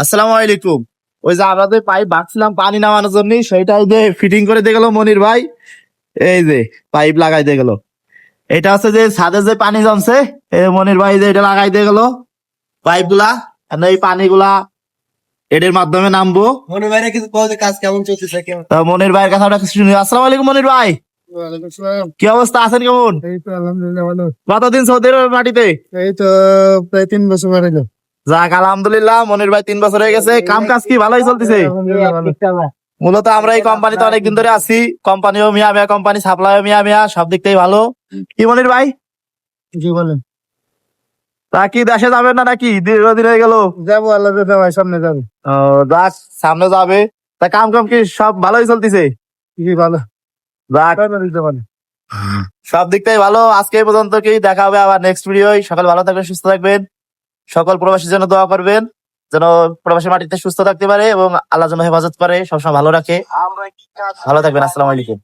আসসালামু আলাইকুম। ওই যে আমরা যে পাইপ বাঁধছিলাম পানি নামানোর জন্য, সেইটাই যে ফিটিং করে দিয়ে গেল মনির ভাই। এই যে পাইপ লাগাই দিয়ে গেল। এটা হচ্ছে যে ছাদে যে পানি জমছে, মনির ভাই যে এটা লাগাই দিয়ে গেল পাইপ গুলা। আর এই পানিগুলা এদের মাধ্যমে নামবো। মনির ভাইরা কিছু কও যে কাজ কেমন চলতেছে কেমন? তা মনির ভাইয়ের কথা আমরা কিছু শুনি। আসসালামু আলাইকুম মনির ভাই, ওয়ালাইকুম আসসালাম। কি অবস্থা, আছেন কেমন? এই তো আলহামদুলিল্লাহ ভালো। কতদিন সৌদি আরবের মাটিতে? এই তো প্রায় 3 বছর হয়ে গেল। যাক আলহামদুলিল্লাহ, মনির ভাই 3 বছর হয়ে গেছে। কাম কাজ কি ভালোই চলতেছে? আলহামদুলিল্লাহ ভালো। মূলত আমরা এই কোম্পানিতে অনেকদিন ধরে আছি। কোম্পানিও মিয়া মিয়া কোম্পানি, সাপ্লাইও মিয়া মিয়া, সব দিক থেকেই ভালো। কি মনির ভাই, জি বলেন। তা কি দেশে যাবেন না নাকি? দীর্ঘদিন হয়ে গেল। যাবো আল্লাহ দাদা ভাই সামনে যাবো। ও, যাক সামনে যাবে। তা কাম কাম কি সব ভালোই চলতেছে? জি ভালো। যাক দিতে পারেন। সব দিক থেকে ভালো। আজকে এই পর্যন্ত, কি দেখা হবে আবার নেক্সট ভিডিও। সকাল ভালো থাকবেন, সুস্থ থাকবেন। সকল প্রবাসীর জন্য দোয়া করবেন, যেন প্রবাসী মাটিতে সুস্থ থাকতে পারে এবং আল্লাহ যেন হেফাজত করে, সবসময় ভালো রাখে। ভালো থাকবেন। আসসালামু আলাইকুম।